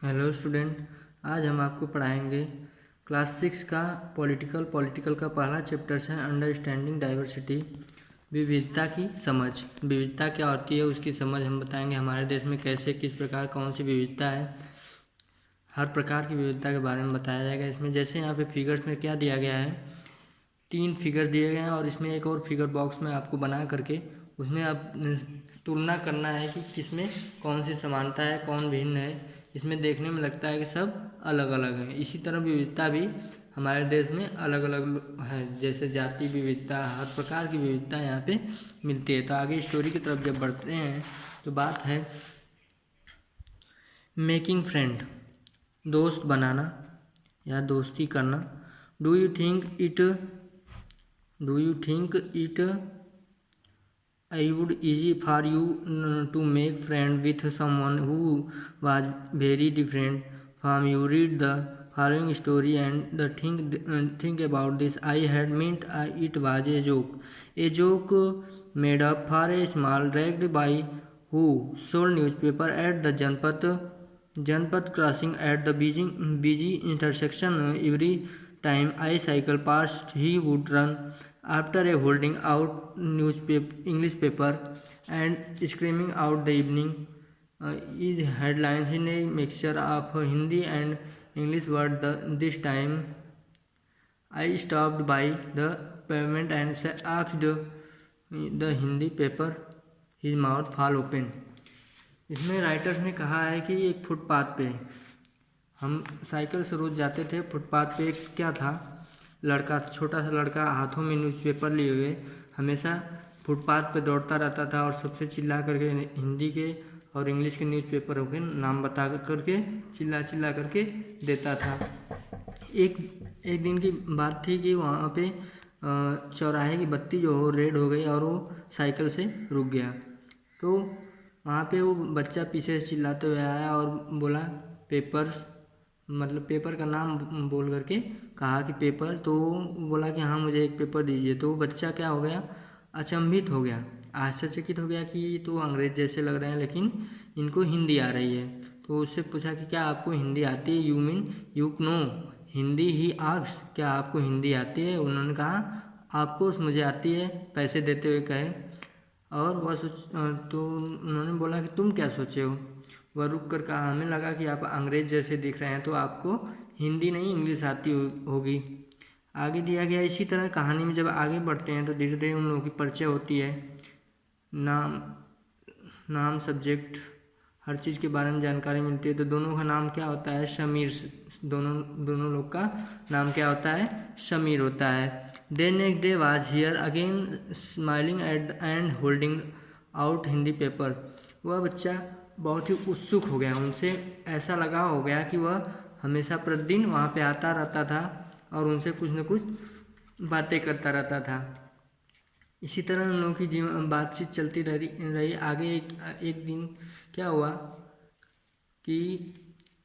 Hello student, आज हम आपको पढ़ाएंगे क्लास 6 का पॉलिटिकल का पहला चैप्टर है अंडरस्टैंडिंग डाइवर्सिटी। विविधता की समझ। विविधता क्या होती है उसकी समझ हम बताएंगे। हमारे देश में कैसे किस प्रकार कौन सी विविधता है, हर प्रकार की विविधता के बारे में बताया जाएगा इसमें। जैसे यहाँ पे फिगर्स में क्या दिया गया है, 3 फिगर दिए गए हैं और इसमें एक और फिगर बॉक्स में आपको बना करके उसमें आप तुलना करना है कि किसमें कौन सी समानता है कौन भिन्न है। इसमें देखने में लगता है कि सब अलग अलग हैं। इसी तरह विविधता भी हमारे देश में अलग अलग है, जैसे जाति विविधता, हर प्रकार की विविधता यहाँ पे मिलती है। तो आगे स्टोरी की तरफ जब बढ़ते हैं तो बात है मेकिंग फ्रेंड, दोस्त बनाना या दोस्ती करना। Do you think it I would easy for you to make friend with someone who was very different from you? Read the following story and think about this. I had meant it was a joke made up for a small ragged boy who sold newspaper at the Janpat crossing at the busy intersection. Every time I cycle past, he would run after a holding out English paper and screaming out the evening is headlines in a mixture of Hindi and English word. This time I stopped by the pavement and asked the Hindi paper, his mouth fall open. इसमें writers ने कहा है कि एक footpath पे हम cycle से रोज़ जाते थे। फुटपाथ पे एक क्या था, लड़का, छोटा सा लड़का हाथों में न्यूज़पेपर लिए हुए हमेशा फुटपाथ पे दौड़ता रहता था और सबसे चिल्ला करके हिंदी के और इंग्लिश के न्यूज़पेपर के नाम बता करके चिल्ला करके देता था। एक दिन की बात थी कि वहाँ पे चौराहे की बत्ती जो हो रेड हो गई और वो साइकिल से रुक गया। तो वहाँ पे वो बच्चा पीछे से चिल्लाते हुए आया और बोला पेपर, मतलब पेपर का नाम बोल करके कहा कि पेपर। तो बोला कि हाँ मुझे एक पेपर दीजिए। तो वो बच्चा क्या हो गया, अचंभित हो गया, आश्चर्यचकित हो गया कि तो अंग्रेज जैसे लग रहे हैं लेकिन इनको हिंदी आ रही है। तो उससे पूछा कि क्या आपको हिंदी आती है? You mean you know Hindi he asked, क्या आपको हिंदी आती है? उन्होंने कहा आपको मुझे आती है, पैसे देते हुए कहे। और वह तो उन्होंने बोला कि तुम क्या सोचे हो? वह रुक कर कहा हमें लगा कि आप अंग्रेज जैसे दिख रहे हैं तो आपको हिंदी नहीं इंग्लिश आती होगी। आगे दिया गया। इसी तरह कहानी में जब आगे बढ़ते हैं तो धीरे धीरे उन लोगों की परिचय होती है। नाम सब्जेक्ट हर चीज़ के बारे में जानकारी मिलती है। तो दोनों का नाम क्या होता है? शमीर। दोनों लोग का नाम क्या होता है? शमीर होता है। Then next day was here again smiling and holding out Hindi paper. वह बच्चा बहुत ही उत्सुक हो गया, उनसे ऐसा लगा हो गया कि वह हमेशा प्रतिदिन वहाँ पे आता रहता था और उनसे कुछ न कुछ बातें करता रहता था। इसी तरह उन लोगों की बातचीत चलती रही। आगे एक दिन क्या हुआ कि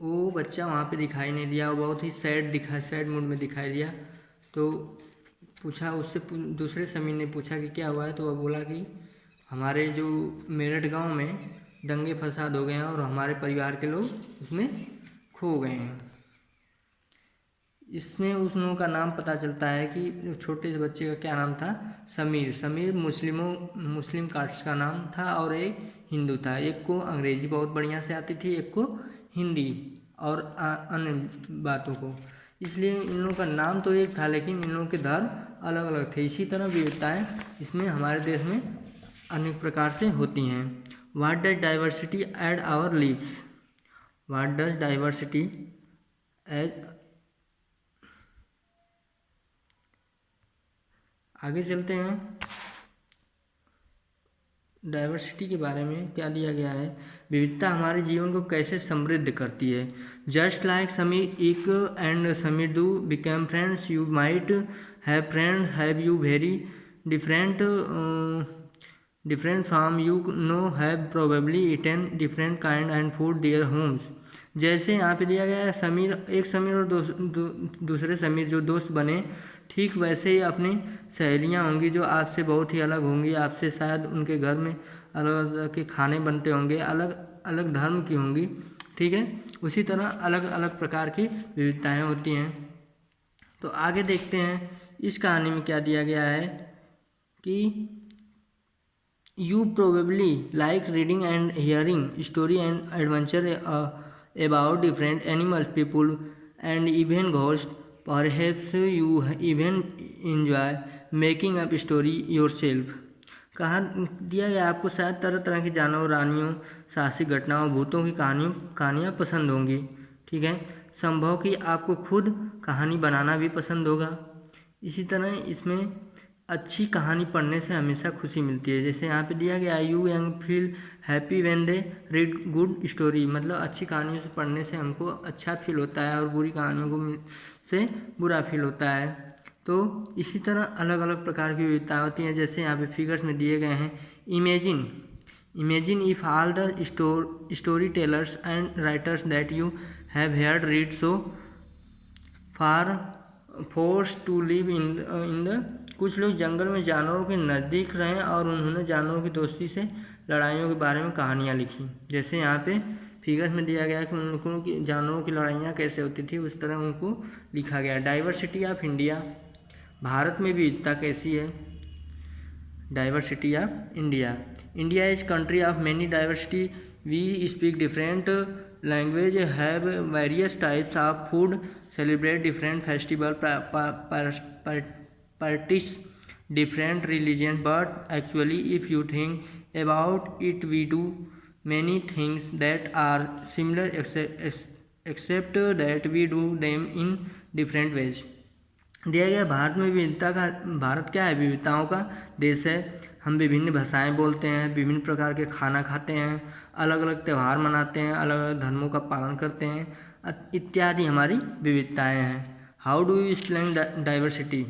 वो बच्चा वहाँ पे दिखाई नहीं दिया, वो बहुत ही सैड मूड में दिखाई दिया। तो पूछा उससे, दूसरे समीर ने पूछा कि क्या हुआ है? तो वह बोला कि हमारे जो मेरठ गांव में दंगे फसाद हो गए हैं और हमारे परिवार के लोग उसमें खो गए हैं। इसमें उस लोगों का नाम पता चलता है कि छोटे से बच्चे का क्या नाम था? समीर मुस्लिम कास्ट का नाम था और एक हिंदू था। एक को अंग्रेजी बहुत बढ़िया से आती थी, एक को हिंदी और अन्य बातों को। इसलिए इन लोगों का नाम तो एक था लेकिन इन लोगों के धर्म अलग अलग थे। इसी तरह विविधताएं इसमें हमारे देश में अनेक प्रकार से होती हैं। What does diversity add our lives? What does diversity add, आगे चलते हैं। डाइवर्सिटी के बारे में क्या दिया गया है? विविधता हमारे जीवन को कैसे समृद्ध करती है। जस्ट लाइक समीर एक and Sameer do become friends, you might have friends have you very different from you know have probably eaten different kind and food their homes। जैसे यहाँ पे दिया गया है एक समीर और दूसरे समीर जो दोस्त बने, ठीक वैसे ही अपनी सहेलियाँ होंगी जो आपसे बहुत ही अलग होंगी। आपसे शायद उनके घर में अलग अलग के खाने बनते होंगे, अलग अलग धर्म की होंगी, ठीक है। उसी तरह अलग अलग प्रकार की विविधताएं होती हैं। तो आगे देखते हैं इस कहानी में क्या दिया गया है कि You probably like reading and hearing story and adventure about different animals, people, and even ghosts. Perhaps you even enjoy making up story yourself. कहा दिया गया आपको शायद तरह तरह के जानवर, रानियों, साहसिक घटनाओं, भूतों की कहानियाँ पसंद होंगी। ठीक है, संभव कि आपको खुद कहानी बनाना भी पसंद होगा। इसी तरह इसमें अच्छी कहानी पढ़ने से हमेशा खुशी मिलती है। जैसे यहाँ पे दिया गया you young feel happy when they read good story, मतलब अच्छी कहानियों से पढ़ने से हमको अच्छा फील होता है और बुरी कहानियों को से बुरा फील होता है। तो इसी तरह अलग अलग प्रकार की विविधता होती हैं। जैसे यहाँ पे फिगर्स में दिए गए हैं, imagine if all the story tellers and writers that you have heard read so far force to live in the. कुछ लोग जंगल में जानवरों के नज़दीक रहे और उन्होंने जानवरों की दोस्ती से लड़ाइयों के बारे में कहानियाँ लिखी। जैसे यहाँ पे फिगर्स में दिया गया कि उन लोगों की जानवरों की लड़ाइयाँ कैसे होती थी, उस तरह उनको लिखा गया। डाइवर्सिटी ऑफ इंडिया, भारत में विविधता कैसी है। Diversity of India is country of many diversity, we speak different language, have various types of food, celebrate different festival, practice different religions, but actually if you think about it we do many things that are similar except that we do them in different ways. दिया गया भारत में विविधता का, भारत क्या है, विविधताओं का देश है। हम विभिन्न भाषाएं बोलते हैं, विभिन्न प्रकार के खाना खाते हैं, अलग अलग त्यौहार मनाते हैं, अलग अलग धर्मों का पालन करते हैं इत्यादि हमारी विविधताएं हैं। How do you explain diversity,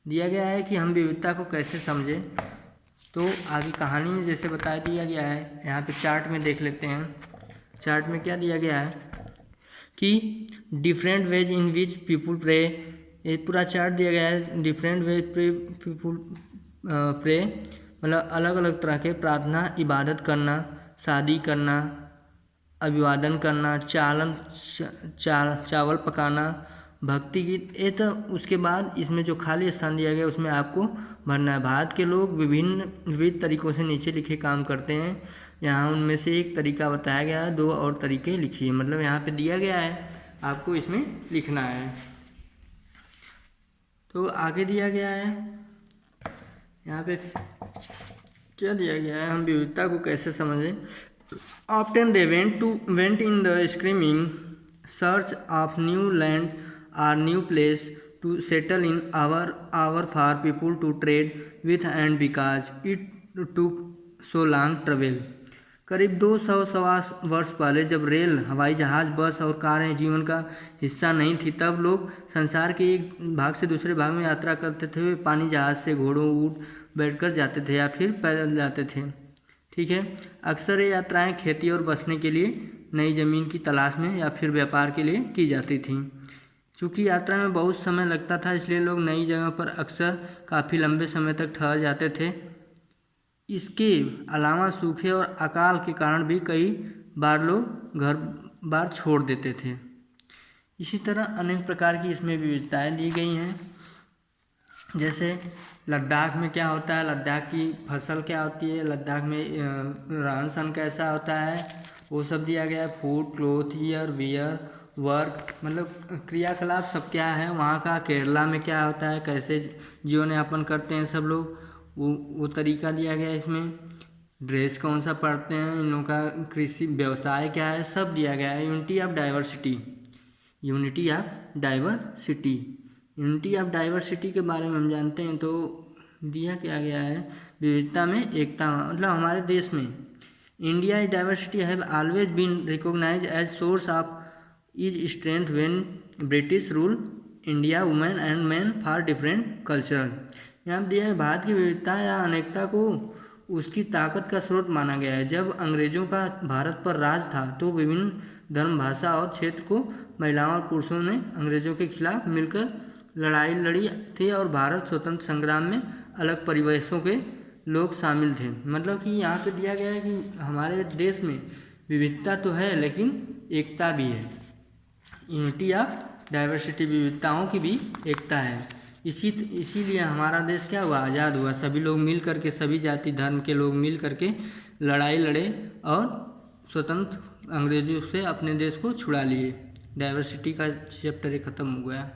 दिया गया है कि हम विविधता को कैसे समझें। तो आगे कहानी में जैसे बता दिया गया है, यहाँ पे चार्ट में देख लेते हैं। चार्ट में क्या दिया गया है कि different ways in which people pray, ये पूरा चार्ट दिया गया है। डिफरेंट वेज पीपुल प्रे मतलब अलग अलग तरह के प्रार्थना, इबादत करना, शादी करना, अभिवादन करना, चावल पकाना, भक्ति गीत। ये तो उसके बाद इसमें जो खाली स्थान दिया गया उसमें आपको भरना है। भारत के लोग विविध तरीकों से नीचे लिखे काम करते हैं। यहाँ उनमें से एक तरीका बताया गया है, 2 और तरीके लिखिए, मतलब यहाँ पे दिया गया है आपको इसमें लिखना है। तो आगे दिया गया है यहाँ पे क्या दिया गया है, हम विविधता को कैसे समझें। Often they went in the screaming search of new land or new place to settle in our for people to trade with and because it took so long travel। करीब 200 वर्ष पहले जब रेल, हवाई जहाज़, बस और कारें जीवन का हिस्सा नहीं थी, तब लोग संसार के एक भाग से दूसरे भाग में यात्रा करते थे। वे पानी जहाज़ से, घोड़ों, ऊँट बैठकर जाते थे या फिर पैदल जाते थे। ठीक है, अक्सर ये यात्राएं खेती और बसने के लिए, नई ज़मीन की तलाश में या फिर व्यापार के लिए की जाती थी। चूँकि यात्रा में बहुत समय लगता था, इसलिए लोग नई जगह पर अक्सर काफ़ी लंबे समय तक ठहर जाते थे। इसके अलावा सूखे और अकाल के कारण भी कई बार लोग घर बार छोड़ देते थे। इसी तरह अनेक प्रकार की इसमें विविधताएं दी गई हैं। जैसे लद्दाख में क्या होता है, लद्दाख की फसल क्या होती है, लद्दाख में रहन सहन कैसा होता है, वो सब दिया गया है। Food, cloth, year, wear, work, मतलब क्रियाकलाप सब क्या है वहाँ का। केरला में क्या होता है, कैसे जीवन यापन करते हैं सब लोग, वो तरीका दिया गया है इसमें। ड्रेस कौन सा पहनते हैं, इन लोगों का कृषि व्यवसाय क्या है, सब दिया गया है। यूनिटी ऑफ डाइवर्सिटी के बारे में हम जानते हैं। तो दिया क्या गया है, विविधता में एकता, मतलब हमारे देश में India diversity have always been recognised as source of is strength when British rule India, women and man for different cultural. यहाँ दिया है भारत की विविधता या अनेकता को उसकी ताकत का स्रोत माना गया है। जब अंग्रेजों का भारत पर राज था तो विभिन्न धर्म, भाषा और क्षेत्र को महिलाओं और पुरुषों ने अंग्रेजों के खिलाफ मिलकर लड़ाई लड़ी थी और भारत स्वतंत्र संग्राम में अलग परिवेशों के लोग शामिल थे। मतलब कि यहाँ पे दिया गया है कि हमारे देश में विविधता तो है लेकिन एकता भी है। यूनिटी ऑफ डाइवर्सिटी, विविधताओं की भी एकता है। इसीलिए हमारा देश क्या हुआ, आज़ाद हुआ। सभी लोग मिल करके, सभी जाति धर्म के लोग मिल करके लड़ाई लड़े और स्वतंत्र अंग्रेजों से अपने देश को छुड़ा लिए। डाइवर्सिटी का चैप्टर ख़त्म हो गया।